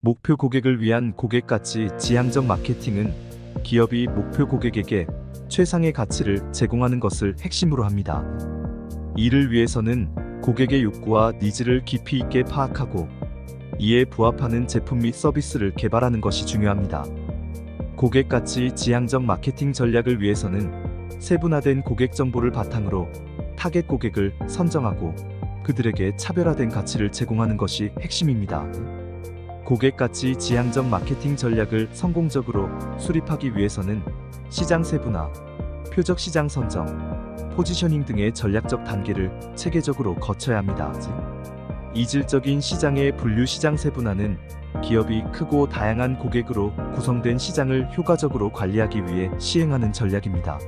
목표 고객을 위한 고객가치 지향적 마케팅은 기업이 목표 고객에게 최상의 가치를 제공하는 것을 핵심으로 합니다. 이를 위해서는 고객의 욕구와 니즈를 깊이 있게 파악하고 이에 부합하는 제품 및 서비스를 개발하는 것이 중요합니다. 고객가치 지향적 마케팅 전략을 위해서는 세분화된 고객 정보를 바탕으로 타겟 고객을 선정하고 그들에게 차별화된 가치를 제공하는 것이 핵심입니다. 고객가치 지향적 마케팅 전략을 성공적으로 수립하기 위해서는 시장 세분화, 표적 시장 선정, 포지셔닝 등의 전략적 단계를 체계적으로 거쳐야 합니다. 이질적인 시장의 분류 시장 세분화는 기업이 크고 다양한 고객으로 구성된 시장을 효과적으로 관리하기 위해 시행하는 전략입니다.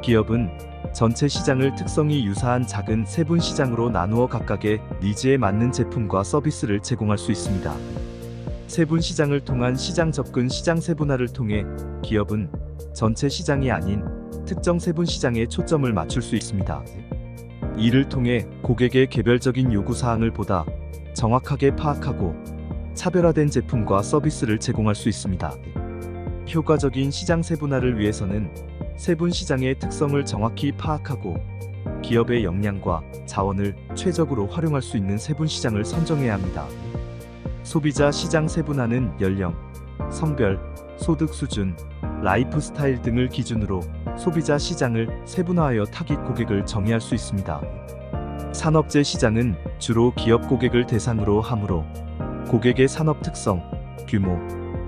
기업은 전체 시장을 특성이 유사한 작은 세분 시장으로 나누어 각각의 니즈에 맞는 제품과 서비스를 제공할 수 있습니다. 세분 시장을 통한 시장 접근 시장 세분화를 통해 기업은 전체 시장이 아닌 특정 세분 시장에 초점을 맞출 수 있습니다. 이를 통해 고객의 개별적인 요구사항을 보다 정확하게 파악하고 차별화된 제품과 서비스를 제공할 수 있습니다. 효과적인 시장 세분화를 위해서는 세분 시장의 특성을 정확히 파악하고 기업의 역량과 자원을 최적으로 활용할 수 있는 세분 시장을 선정해야 합니다. 소비자 시장 세분화는 연령, 성별, 소득 수준, 라이프 스타일 등을 기준으로 소비자 시장을 세분화하여 타깃 고객을 정의할 수 있습니다. 산업재 시장은 주로 기업 고객을 대상으로 하므로 고객의 산업 특성, 규모,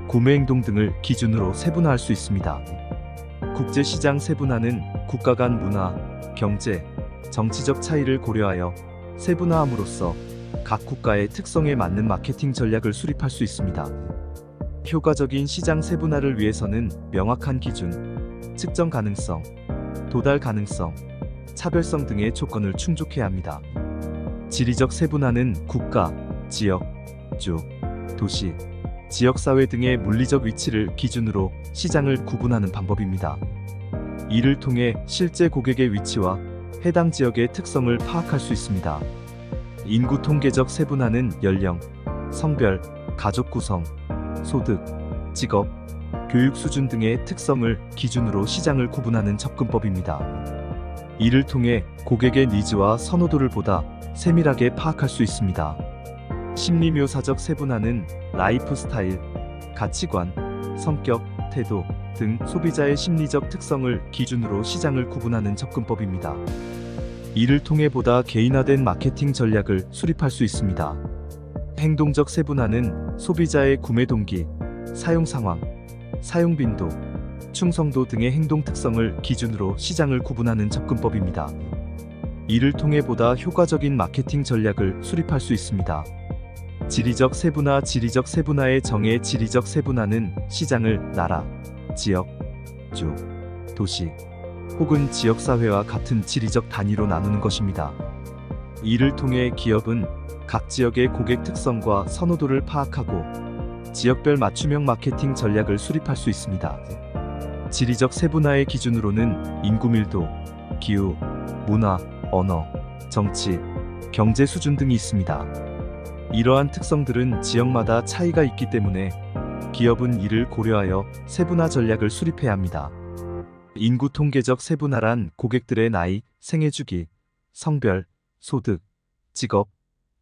구매 행동 등을 기준으로 세분화할 수 있습니다. 국제시장 세분화는 국가 간 문화, 경제, 정치적 차이를 고려하여 세분화함으로써 각 국가의 특성에 맞는 마케팅 전략을 수립할 수 있습니다. 효과적인 시장 세분화를 위해서는 명확한 기준, 측정 가능성, 도달 가능성, 차별성 등의 조건을 충족해야 합니다. 지리적 세분화는 국가, 지역, 주, 도시, 지역사회 등의 물리적 위치를 기준으로 시장을 구분하는 방법입니다. 이를 통해 실제 고객의 위치와 해당 지역의 특성을 파악할 수 있습니다. 인구 통계적 세분화는 연령, 성별, 가족 구성, 소득, 직업, 교육 수준 등의 특성을 기준으로 시장을 구분하는 접근법입니다. 이를 통해 고객의 니즈와 선호도를 보다 세밀하게 파악할 수 있습니다. 심리묘사적 세분화는 라이프 스타일, 가치관, 성격, 태도 등 소비자의 심리적 특성을 기준으로 시장을 구분하는 접근법입니다. 이를 통해 보다 개인화된 마케팅 전략을 수립할 수 있습니다. 행동적 세분화는 소비자의 구매 동기, 사용 상황, 사용 빈도, 충성도 등의 행동 특성을 기준으로 시장을 구분하는 접근법입니다. 이를 통해 보다 효과적인 마케팅 전략을 수립할 수 있습니다. 지리적 세분화 지리적 세분화의 정의 지리적 세분화는 시장을 나라, 지역, 주, 도시, 혹은 지역사회와 같은 지리적 단위로 나누는 것입니다. 이를 통해 기업은 각 지역의 고객 특성과 선호도를 파악하고 지역별 맞춤형 마케팅 전략을 수립할 수 있습니다. 지리적 세분화의 기준으로는 인구 밀도, 기후, 문화, 언어, 정치, 경제 수준 등이 있습니다. 이러한 특성들은 지역마다 차이가 있기 때문에 기업은 이를 고려하여 세분화 전략을 수립해야 합니다. 인구 통계적 세분화란 고객들의 나이, 생애 주기, 성별, 소득, 직업,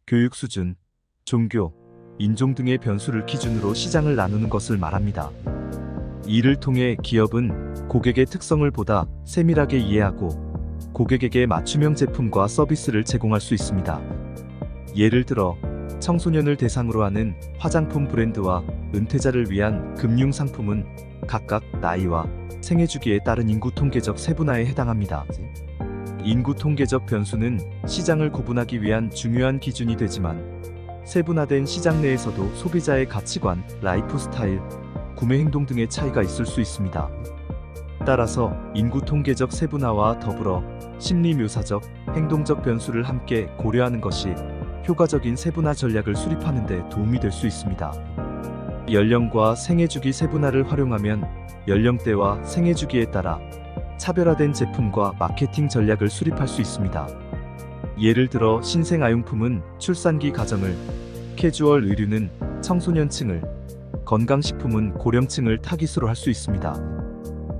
교육 수준, 종교, 인종 등의 변수를 기준으로 시장을 나누는 것을 말합니다. 이를 통해 기업은 고객의 특성을 보다 세밀하게 이해하고 고객에게 맞춤형 제품과 서비스를 제공할 수 있습니다. 예를 들어 청소년을 대상으로 하는 화장품 브랜드와 은퇴자를 위한 금융 상품은 각각 나이와 생애 주기에 따른 인구 통계적 세분화에 해당합니다. 인구 통계적 변수는 시장을 구분하기 위한 중요한 기준이 되지만 세분화된 시장 내에서도 소비자의 가치관, 라이프 스타일, 구매 행동 등의 차이가 있을 수 있습니다. 따라서 인구 통계적 세분화와 더불어 심리 묘사적, 행동적 변수를 함께 고려하는 것이 효과적인 세분화 전략을 수립하는 데 도움이 될 수 있습니다. 연령과 생애 주기 세분화를 활용하면 연령대와 생애 주기에 따라 차별화된 제품과 마케팅 전략을 수립할 수 있습니다. 예를 들어 신생 아용품은 출산기 가정을, 캐주얼 의류는 청소년층을, 건강식품은 고령층을 타깃으로 할 수 있습니다.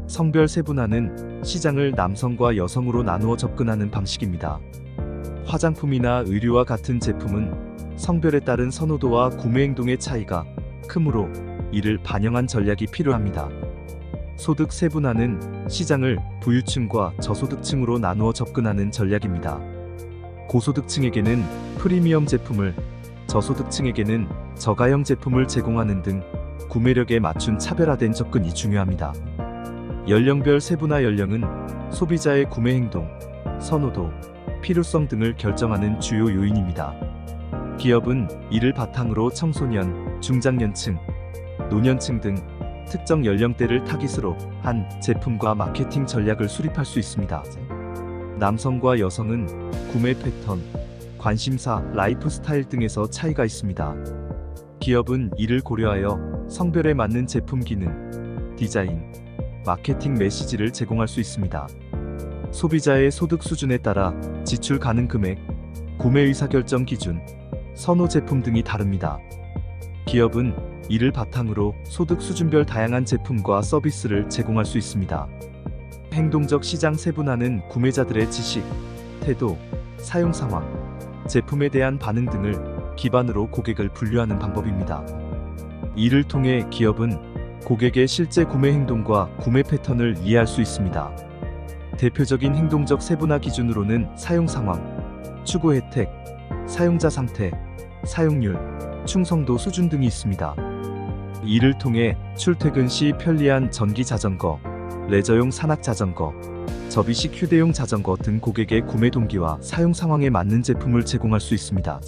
성별 세분화는 시장을 남성과 여성으로 나누어 접근하는 방식입니다. 화장품이나 의류와 같은 제품은 성별에 따른 선호도와 구매 행동의 차이가 크므로 이를 반영한 전략이 필요합니다. 소득 세분화는 시장을 부유층과 저소득층으로 나누어 접근하는 전략입니다. 고소득층에게는 프리미엄 제품을, 저소득층에게는 저가형 제품을 제공하는 등 구매력에 맞춘 차별화된 접근이 중요합니다. 연령별 세분화. 연령은 소비자의 구매 행동, 선호도, 필요성 등을 결정하는 주요 요인입니다. 기업은 이를 바탕으로 청소년, 중장년층, 노년층 등 특정 연령대를 타깃으로 한 제품과 마케팅 전략을 수립할 수 있습니다. 남성과 여성은 구매 패턴, 관심사, 라이프 스타일 등에서 차이가 있습니다. 기업은 이를 고려하여 성별에 맞는 제품 기능, 디자인, 마케팅 메시지를 제공할 수 있습니다. 소비자의 소득 수준에 따라 지출 가능 금액, 구매 의사결정 기준, 선호 제품 등이 다릅니다. 기업은 이를 바탕으로 소득 수준별 다양한 제품과 서비스를 제공할 수 있습니다. 행동적 시장 세분화는 구매자들의 지식, 태도, 사용 상황, 제품에 대한 반응 등을 기반으로 고객을 분류하는 방법입니다. 이를 통해 기업은 고객의 실제 구매 행동과 구매 패턴을 이해할 수 있습니다. 대표적인 행동적 세분화 기준으로는 사용 상황, 추구 혜택, 사용자 상태, 사용률, 충성도 수준 등이 있습니다. 이를 통해 출퇴근 시 편리한 전기 자전거, 레저용 산악 자전거, 접이식 휴대용 자전거 등 고객의 구매 동기와 사용 상황에 맞는 제품을 제공할 수 있습니다.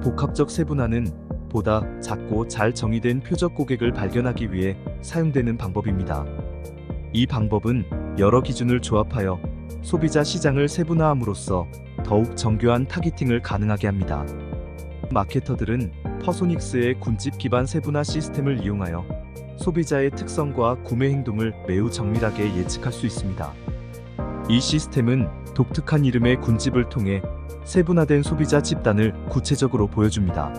복합적 세분화는 보다 작고 잘 정의된 표적 고객을 발견하기 위해 사용되는 방법입니다. 이 방법은 여러 기준을 조합하여 소비자 시장을 세분화함으로써 더욱 정교한 타깃팅을 가능하게 합니다. 마케터들은 퍼소닉스의 군집 기반 세분화 시스템을 이용하여 소비자의 특성과 구매 행동을 매우 정밀하게 예측할 수 있습니다. 이 시스템은 독특한 이름의 군집을 통해 세분화된 소비자 집단을 구체적으로 보여줍니다.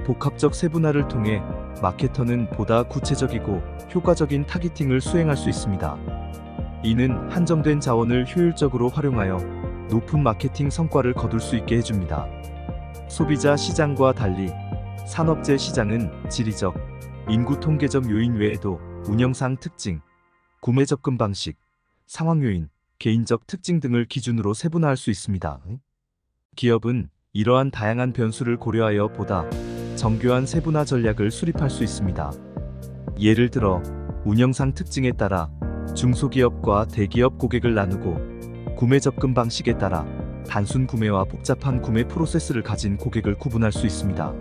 복합적 세분화를 통해 마케터는 보다 구체적이고 효과적인 타깃팅을 수행할 수 있습니다. 이는 한정된 자원을 효율적으로 활용하여 높은 마케팅 성과를 거둘 수 있게 해줍니다. 소비자 시장과 달리 산업재 시장은 지리적, 인구 통계적 요인 외에도 운영상 특징, 구매 접근 방식, 상황 요인, 개인적 특징 등을 기준으로 세분화할 수 있습니다. 기업은 이러한 다양한 변수를 고려하여 보다 정교한 세분화 전략을 수립할 수 있습니다. 예를 들어 운영상 특징에 따라 중소기업과 대기업 고객을 나누고 구매 접근 방식에 따라 단순 구매와 복잡한 구매 프로세스를 가진 고객을 구분할 수 있습니다.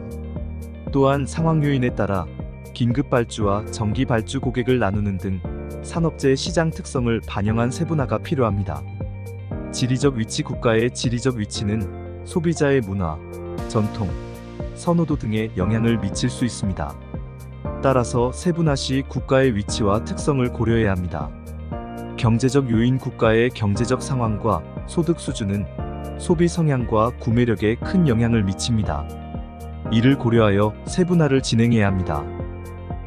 또한 상황 요인에 따라 긴급 발주와 정기 발주 고객을 나누는 등 산업재의 시장 특성을 반영한 세분화가 필요합니다. 지리적 위치. 국가의 지리적 위치는 소비자의 문화, 전통, 선호도 등에 영향을 미칠 수 있습니다. 따라서 세분화 시 국가의 위치와 특성을 고려해야 합니다. 경제적 요인. 국가의 경제적 상황과 소득 수준은 소비 성향과 구매력에 큰 영향을 미칩니다. 이를 고려하여 세분화를 진행해야 합니다.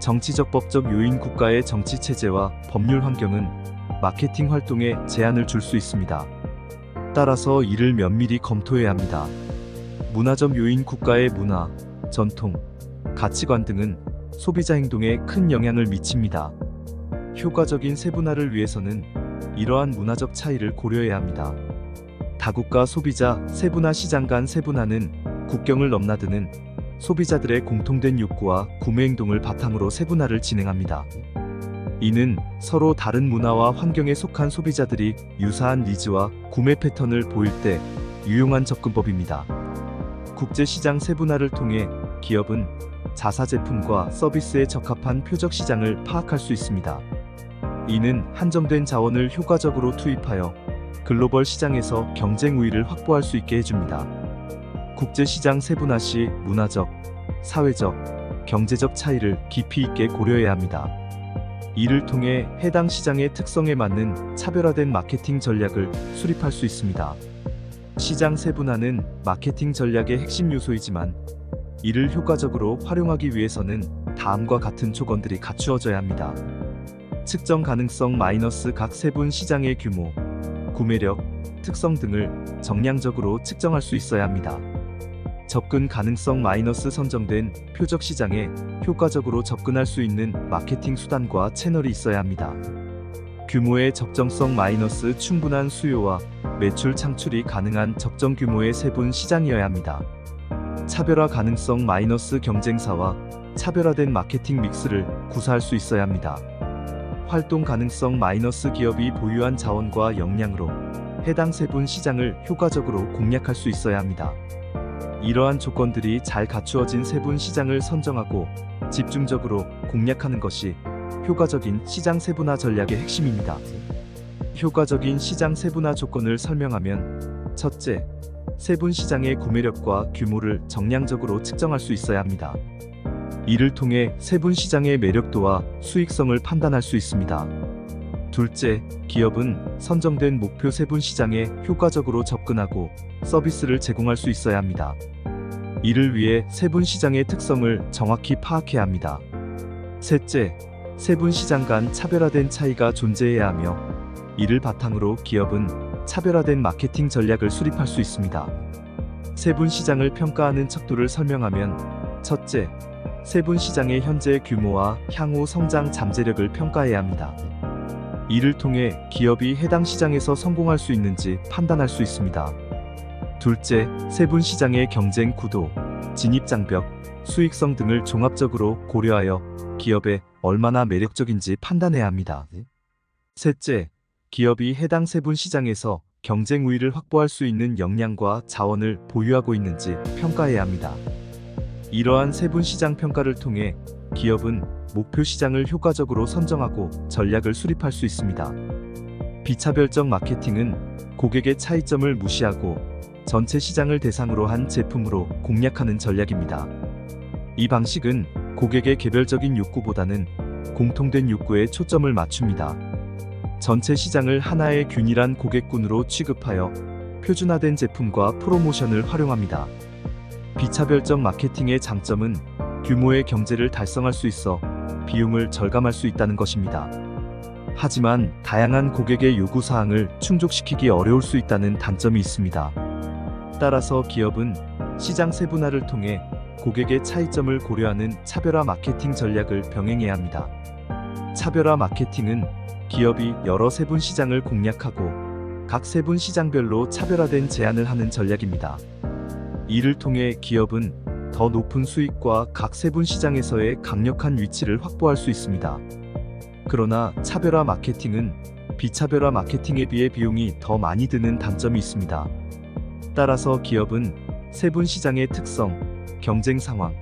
정치적 법적 요인. 국가의 정치 체제와 법률 환경은 마케팅 활동에 제한을 줄 수 있습니다. 따라서 이를 면밀히 검토해야 합니다. 문화적 요인. 국가의 문화, 전통, 가치관 등은 소비자 행동에 큰 영향을 미칩니다. 효과적인 세분화를 위해서는 이러한 문화적 차이를 고려해야 합니다. 다국가 소비자 세분화. 시장 간 세분화는 국경을 넘나드는 소비자들의 공통된 욕구와 구매 행동을 바탕으로 세분화를 진행합니다. 이는 서로 다른 문화와 환경에 속한 소비자들이 유사한 니즈와 구매 패턴을 보일 때 유용한 접근법입니다. 국제시장 세분화를 통해 기업은 자사 제품과 서비스에 적합한 표적 시장을 파악할 수 있습니다. 이는 한정된 자원을 효과적으로 투입하여 글로벌 시장에서 경쟁 우위를 확보할 수 있게 해줍니다. 국제시장 세분화 시 문화적, 사회적, 경제적 차이를 깊이 있게 고려해야 합니다. 이를 통해 해당 시장의 특성에 맞는 차별화된 마케팅 전략을 수립할 수 있습니다. 시장 세분화는 마케팅 전략의 핵심 요소이지만 이를 효과적으로 활용하기 위해서는 다음과 같은 조건들이 갖추어져야 합니다. 측정 가능성 마이너스 각 세분 시장의 규모, 구매력, 특성 등을 정량적으로 측정할 수 있어야 합니다. 접근 가능성 마이너스 선정된 표적 시장에 효과적으로 접근할 수 있는 마케팅 수단과 채널이 있어야 합니다. 규모의 적정성 마이너스 충분한 수요와 매출 창출이 가능한 적정 규모의 세분 시장이어야 합니다. 차별화 가능성 마이너스 경쟁사와 차별화된 마케팅 믹스를 구사할 수 있어야 합니다. 활동 가능성 마이너스 기업이 보유한 자원과 역량으로 해당 세분 시장을 효과적으로 공략할 수 있어야 합니다. 이러한 조건들이 잘 갖추어진 세분 시장을 선정하고 집중적으로 공략하는 것이 효과적인 시장 세분화 전략의 핵심입니다. 효과적인 시장 세분화 조건을 설명하면 첫째, 세분 시장의 구매력과 규모를 정량적으로 측정할 수 있어야 합니다. 이를 통해 세분 시장의 매력도와 수익성을 판단할 수 있습니다. 둘째, 기업은 선정된 목표 세분 시장에 효과적으로 접근하고 서비스를 제공할 수 있어야 합니다. 이를 위해 세분 시장의 특성을 정확히 파악해야 합니다. 셋째, 세분 시장 간 차별화된 차이가 존재해야 하며 이를 바탕으로 기업은 차별화된 마케팅 전략을 수립할 수 있습니다. 세분 시장을 평가하는 척도를 설명하면 첫째, 세분 시장의 현재 규모와 향후 성장 잠재력을 평가해야 합니다. 이를 통해 기업이 해당 시장에서 성공할 수 있는지 판단할 수 있습니다. 둘째, 세분 시장의 경쟁 구도, 진입 장벽, 수익성 등을 종합적으로 고려하여 기업에 얼마나 매력적인지 판단해야 합니다. 셋째, 기업이 해당 세분 시장에서 경쟁 우위를 확보할 수 있는 역량과 자원을 보유하고 있는지 평가해야 합니다. 이러한 세분 시장 평가를 통해 기업은 목표 시장을 효과적으로 선정하고 전략을 수립할 수 있습니다. 비차별적 마케팅은 고객의 차이점을 무시하고 전체 시장을 대상으로 한 제품으로 공략하는 전략입니다. 이 방식은 고객의 개별적인 욕구보다는 공통된 욕구에 초점을 맞춥니다. 전체 시장을 하나의 균일한 고객군으로 취급하여 표준화된 제품과 프로모션을 활용합니다. 비차별적 마케팅의 장점은 규모의 경제를 달성할 수 있어 비용을 절감할 수 있다는 것입니다. 하지만 다양한 고객의 요구사항을 충족시키기 어려울 수 있다는 단점이 있습니다. 따라서 기업은 시장 세분화를 통해 고객의 차이점을 고려하는 차별화 마케팅 전략을 병행해야 합니다. 차별화 마케팅은 기업이 여러 세분 시장을 공략하고 각 세분 시장별로 차별화된 제안을 하는 전략입니다. 이를 통해 기업은 더 높은 수익과 각 세분 시장에서의 강력한 위치를 확보할 수 있습니다. 그러나 차별화 마케팅은 비차별화 마케팅에 비해 비용이 더 많이 드는 단점이 있습니다. 따라서 기업은 세분 시장의 특성, 경쟁 상황,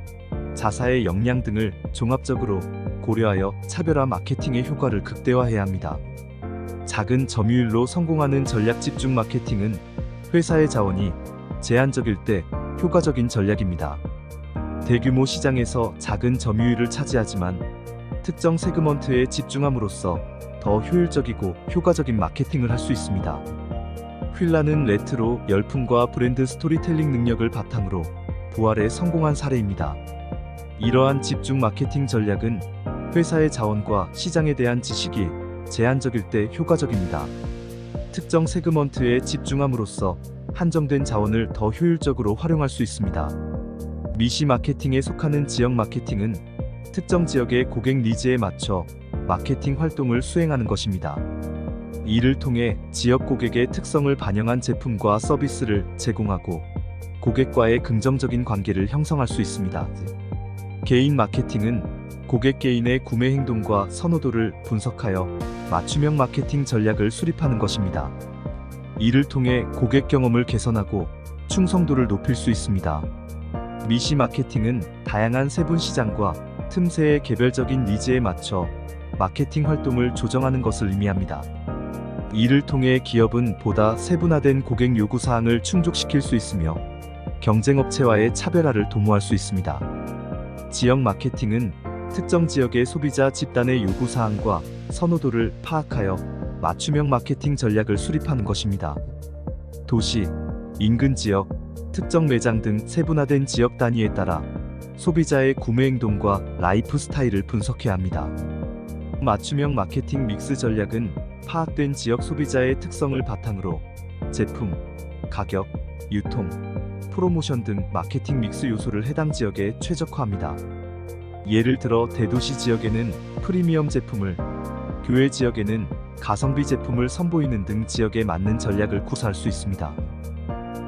자사의 역량 등을 종합적으로 고려하여 차별화 마케팅의 효과를 극대화해야 합니다. 작은 점유율로 성공하는 전략 집중 마케팅은 회사의 자원이 제한적일 때 효과적인 전략입니다. 대규모 시장에서 작은 점유율을 차지하지만 특정 세그먼트에 집중함으로써 더 효율적이고 효과적인 마케팅을 할 수 있습니다. 휠라는 레트로 열풍과 브랜드 스토리텔링 능력을 바탕으로 부활에 성공한 사례입니다. 이러한 집중 마케팅 전략은 회사의 자원과 시장에 대한 지식이 제한적일 때 효과적입니다. 특정 세그먼트에 집중함으로써 한정된 자원을 더 효율적으로 활용할 수 있습니다. 미시 마케팅에 속하는 지역 마케팅은 특정 지역의 고객 니즈에 맞춰 마케팅 활동을 수행하는 것입니다. 이를 통해 지역 고객의 특성을 반영한 제품과 서비스를 제공하고 고객과의 긍정적인 관계를 형성할 수 있습니다. 개인 마케팅은 고객 개인의 구매 행동과 선호도를 분석하여 맞춤형 마케팅 전략을 수립하는 것입니다. 이를 통해 고객 경험을 개선하고 충성도를 높일 수 있습니다. 미시 마케팅은 다양한 세분 시장과 틈새의 개별적인 니즈에 맞춰 마케팅 활동을 조정하는 것을 의미합니다. 이를 통해 기업은 보다 세분화된 고객 요구 사항을 충족시킬 수 있으며 경쟁업체와의 차별화를 도모할 수 있습니다. 지역 마케팅은 특정 지역의 소비자 집단의 요구 사항과 선호도를 파악하여 맞춤형 마케팅 전략을 수립하는 것입니다. 도시, 인근 지역, 특정 매장 등 세분화된 지역 단위에 따라 소비자의 구매 행동과 라이프 스타일을 분석해야 합니다. 맞춤형 마케팅 믹스 전략은 파악된 지역 소비자의 특성을 바탕으로 제품, 가격, 유통, 프로모션 등 마케팅 믹스 요소를 해당 지역에 최적화합니다. 예를 들어 대도시 지역에는 프리미엄 제품을, 교외 지역에는 가성비 제품을 선보이는 등 지역에 맞는 전략을 구사할 수 있습니다.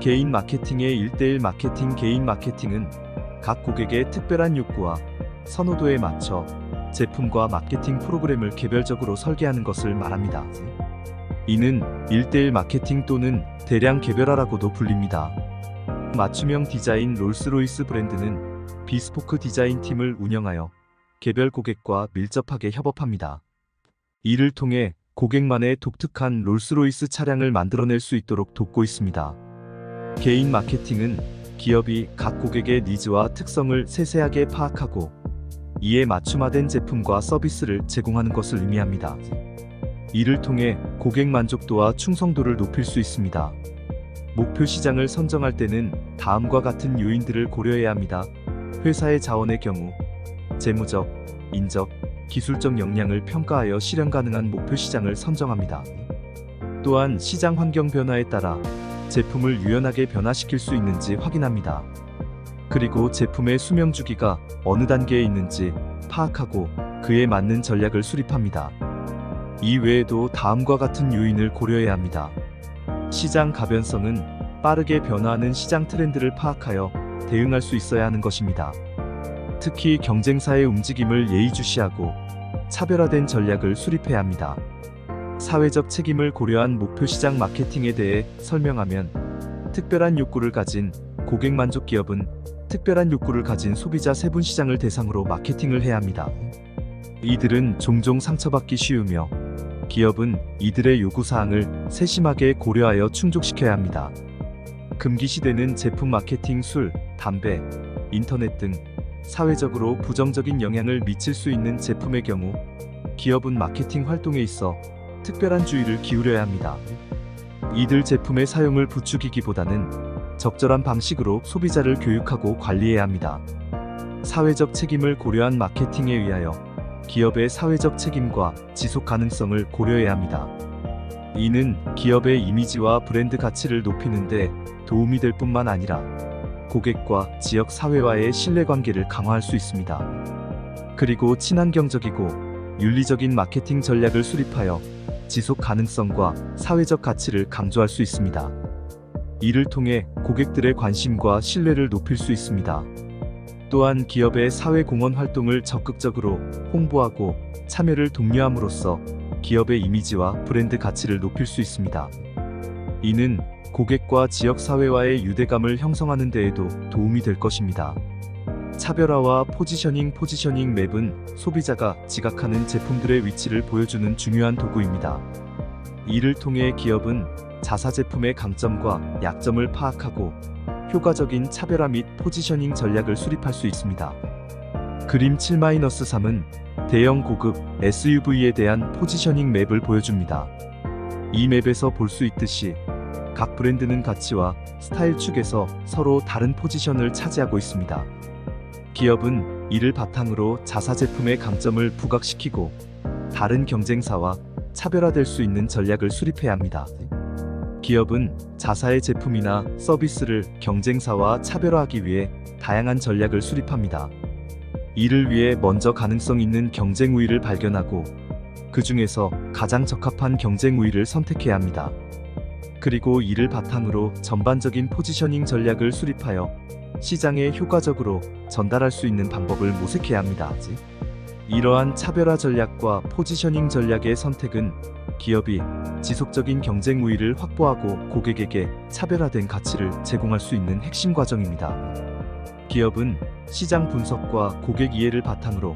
개인 마케팅의 1:1 마케팅. 개인 마케팅은 각 고객의 특별한 욕구와 선호도에 맞춰 제품과 마케팅 프로그램을 개별적으로 설계하는 것을 말합니다. 이는 1:1 마케팅 또는 대량 개별화라고도 불립니다. 맞춤형 디자인. 롤스로이스 브랜드는 비스포크 디자인 팀을 운영하여 개별 고객과 밀접하게 협업합니다. 이를 통해 고객만의 독특한 롤스로이스 차량을 만들어낼 수 있도록 돕고 있습니다. 개인 마케팅은 기업이 각 고객의 니즈와 특성을 세세하게 파악하고 이에 맞춤화된 제품과 서비스를 제공하는 것을 의미합니다. 이를 통해 고객 만족도와 충성도를 높일 수 있습니다. 목표 시장을 선정할 때는 다음과 같은 요인들을 고려해야 합니다. 회사의 자원의 경우, 재무적, 인적, 기술적 역량을 평가하여 실현 가능한 목표 시장을 선정합니다. 또한 시장 환경 변화에 따라 제품을 유연하게 변화시킬 수 있는지 확인합니다. 그리고 제품의 수명 주기가 어느 단계에 있는지 파악하고 그에 맞는 전략을 수립합니다. 이 외에도 다음과 같은 요인을 고려해야 합니다. 시장 가변성은 빠르게 변화하는 시장 트렌드를 파악하여 대응할 수 있어야 하는 것입니다. 특히 경쟁사의 움직임을 예의주시하고 차별화된 전략을 수립해야 합니다. 사회적 책임을 고려한 목표 시장 마케팅에 대해 설명하면 특별한 욕구를 가진 고객 만족. 기업은 특별한 욕구를 가진 소비자 세분 시장을 대상으로 마케팅을 해야 합니다. 이들은 종종 상처받기 쉬우며 기업은 이들의 요구사항을 세심하게 고려하여 충족시켜야 합니다. 금기 시대는 제품 마케팅, 술, 담배, 인터넷 등 사회적으로 부정적인 영향을 미칠 수 있는 제품의 경우 기업은 마케팅 활동에 있어 특별한 주의를 기울여야 합니다. 이들 제품의 사용을 부추기기보다는 적절한 방식으로 소비자를 교육하고 관리해야 합니다. 사회적 책임을 고려한 마케팅에 의하여 기업의 사회적 책임과 지속 가능성을 고려해야 합니다. 이는 기업의 이미지와 브랜드 가치를 높이는 데 도움이 될 뿐만 아니라 고객과 지역 사회와의 신뢰관계를 강화할 수 있습니다. 그리고 친환경적이고 윤리적인 마케팅 전략을 수립하여 지속 가능성과 사회적 가치를 강조할 수 있습니다. 이를 통해 고객들의 관심과 신뢰를 높일 수 있습니다. 또한 기업의 사회공헌 활동을 적극적으로 홍보하고 참여를 독려함으로써 기업의 이미지와 브랜드 가치를 높일 수 있습니다. 이는 고객과 지역 사회와의 유대감을 형성하는 데에도 도움이 될 것입니다. 차별화와 포지셔닝 맵은 소비자가 지각하는 제품들의 위치를 보여주는 중요한 도구입니다. 이를 통해 기업은 자사 제품의 강점과 약점을 파악하고 효과적인 차별화 및 포지셔닝 전략을 수립할 수 있습니다. 그림 7-3은 대형 고급 SUV에 대한 포지셔닝 맵을 보여줍니다. 이 맵에서 볼 수 있듯이 각 브랜드는 가치와 스타일 축에서 서로 다른 포지션을 차지하고 있습니다. 기업은 이를 바탕으로 자사 제품의 강점을 부각시키고 다른 경쟁사와 차별화될 수 있는 전략을 수립해야 합니다. 기업은 자사의 제품이나 서비스를 경쟁사와 차별화하기 위해 다양한 전략을 수립합니다. 이를 위해 먼저 가능성 있는 경쟁 우위를 발견하고 그 중에서 가장 적합한 경쟁 우위를 선택해야 합니다. 그리고 이를 바탕으로 전반적인 포지셔닝 전략을 수립하여 시장에 효과적으로 전달할 수 있는 방법을 모색해야 합니다. 이러한 차별화 전략과 포지셔닝 전략의 선택은 기업이 지속적인 경쟁 우위를 확보하고 고객에게 차별화된 가치를 제공할 수 있는 핵심 과정입니다. 기업은 시장 분석과 고객 이해를 바탕으로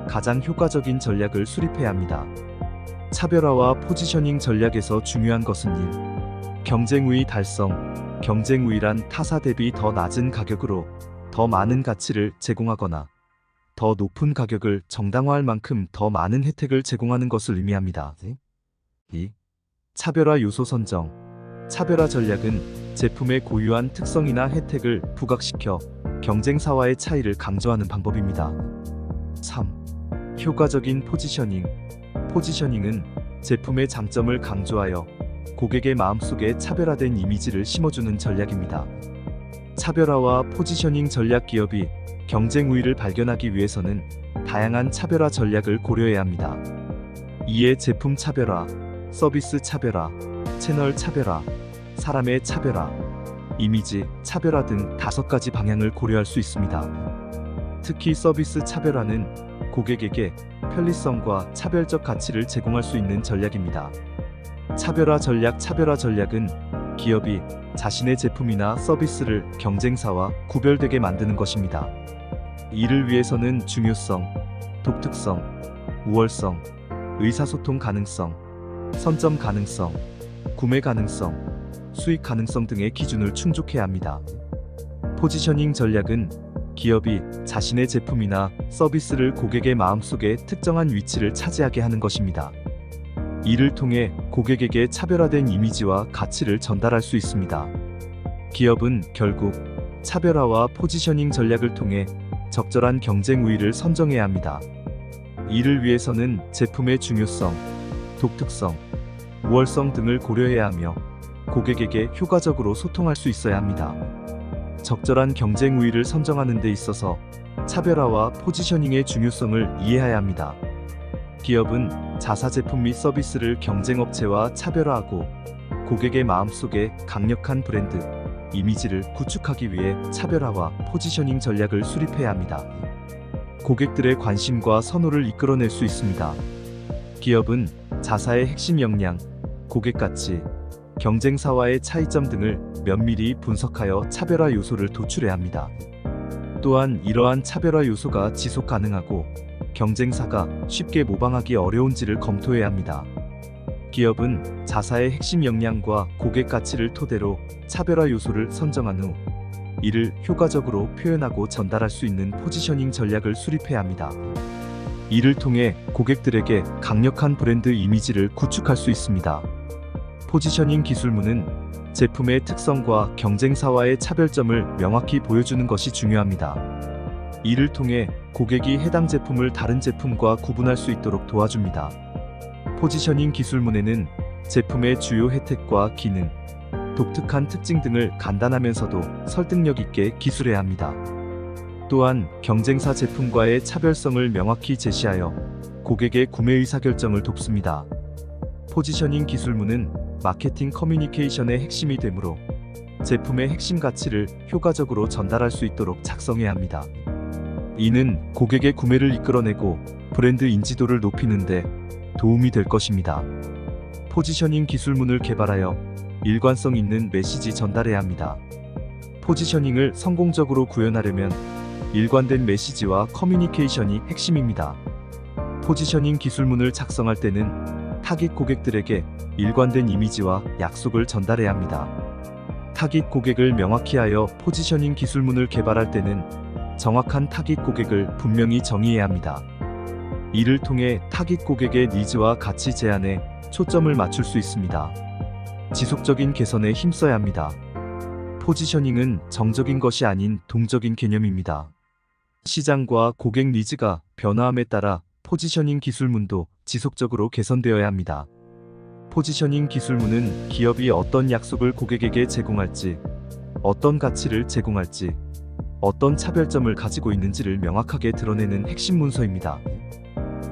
가장 효과적인 전략을 수립해야 합니다. 차별화와 포지셔닝 전략에서 중요한 것은 1. 경쟁 우위 달성. 경쟁 우위란 타사 대비 더 낮은 가격으로 더 많은 가치를 제공하거나 더 높은 가격을 정당화할 만큼 더 많은 혜택을 제공하는 것을 의미합니다. 2. 차별화 요소 선정. 차별화 전략은 제품의 고유한 특성이나 혜택을 부각시켜 경쟁사와의 차이를 강조하는 방법입니다. 3. 효과적인 포지셔닝. 포지셔닝은 제품의 장점을 강조하여 고객의 마음속에 차별화된 이미지를 심어주는 전략입니다. 차별화와 포지셔닝 전략. 기업이 경쟁 우위를 발견하기 위해서는 다양한 차별화 전략을 고려해야 합니다. 이에 제품 차별화, 서비스 차별화, 채널 차별화, 사람의 차별화, 이미지 차별화 등 5가지 방향을 고려할 수 있습니다. 특히 서비스 차별화는 고객에게 편리성과 차별적 가치를 제공할 수 있는 전략입니다. 차별화 전략. 차별화 전략은 기업이 자신의 제품이나 서비스를 경쟁사와 구별되게 만드는 것입니다. 이를 위해서는 중요성, 독특성, 우월성, 의사소통 가능성, 선점 가능성, 구매 가능성, 수익 가능성 등의 기준을 충족해야 합니다. 포지셔닝 전략은 기업이 자신의 제품이나 서비스를 고객의 마음속에 특정한 위치를 차지하게 하는 것입니다. 이를 통해 고객에게 차별화된 이미지와 가치를 전달할 수 있습니다. 기업은 결국 차별화와 포지셔닝 전략을 통해 적절한 경쟁 우위를 선정해야 합니다. 이를 위해서는 제품의 중요성, 독특성, 우월성 등을 고려해야 하며 고객에게 효과적으로 소통할 수 있어야 합니다. 적절한 경쟁 우위를 선정하는 데 있어서 차별화와 포지셔닝의 중요성을 이해해야 합니다. 기업은 자사 제품 및 서비스를 경쟁업체와 차별화하고 고객의 마음속에 강력한 브랜드, 이미지를 구축하기 위해 차별화와 포지셔닝 전략을 수립해야 합니다. 고객들의 관심과 선호를 이끌어낼 수 있습니다. 기업은 자사의 핵심 역량, 고객 가치, 경쟁사와의 차이점 등을 면밀히 분석하여 차별화 요소를 도출해야 합니다. 또한 이러한 차별화 요소가 지속 가능하고 경쟁사가 쉽게 모방하기 어려운지를 검토해야 합니다. 기업은 자사의 핵심 역량과 고객 가치를 토대로 차별화 요소를 선정한 후 이를 효과적으로 표현하고 전달할 수 있는 포지셔닝 전략을 수립해야 합니다. 이를 통해 고객들에게 강력한 브랜드 이미지를 구축할 수 있습니다. 포지셔닝 기술문은 제품의 특성과 경쟁사와의 차별점을 명확히 보여주는 것이 중요합니다. 이를 통해 고객이 해당 제품을 다른 제품과 구분할 수 있도록 도와줍니다. 포지셔닝 기술문에는 제품의 주요 혜택과 기능, 독특한 특징 등을 간단하면서도 설득력 있게 기술해야 합니다. 또한 경쟁사 제품과의 차별성을 명확히 제시하여 고객의 구매 의사결정을 돕습니다. 포지셔닝 기술문은 마케팅 커뮤니케이션의 핵심이 되므로 제품의 핵심 가치를 효과적으로 전달할 수 있도록 작성해야 합니다. 이는 고객의 구매를 이끌어내고 브랜드 인지도를 높이는 데 도움이 될 것입니다. 포지셔닝 기술문을 개발하여 일관성 있는 메시지 전달해야 합니다. 포지셔닝을 성공적으로 구현하려면 일관된 메시지와 커뮤니케이션이 핵심입니다. 포지셔닝 기술문을 작성할 때는 타깃 고객들에게 일관된 이미지와 약속을 전달해야 합니다. 타깃 고객을 명확히 하여 포지셔닝 기술문을 개발할 때는 정확한 타깃 고객을 분명히 정의해야 합니다. 이를 통해 타깃 고객의 니즈와 가치 제안에 초점을 맞출 수 있습니다. 지속적인 개선에 힘써야 합니다. 포지셔닝은 정적인 것이 아닌 동적인 개념입니다. 시장과 고객 니즈가 변화함에 따라 포지셔닝 기술문도 지속적으로 개선되어야 합니다. 포지셔닝 기술문은 기업이 어떤 약속을 고객에게 제공할지, 어떤 가치를 제공할지, 어떤 차별점을 가지고 있는지를 명확하게 드러내는 핵심 문서입니다.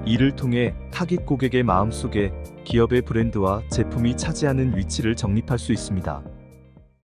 이를 통해 타깃 고객의 마음속에 기업의 브랜드와 제품이 차지하는 위치를 정립할 수 있습니다.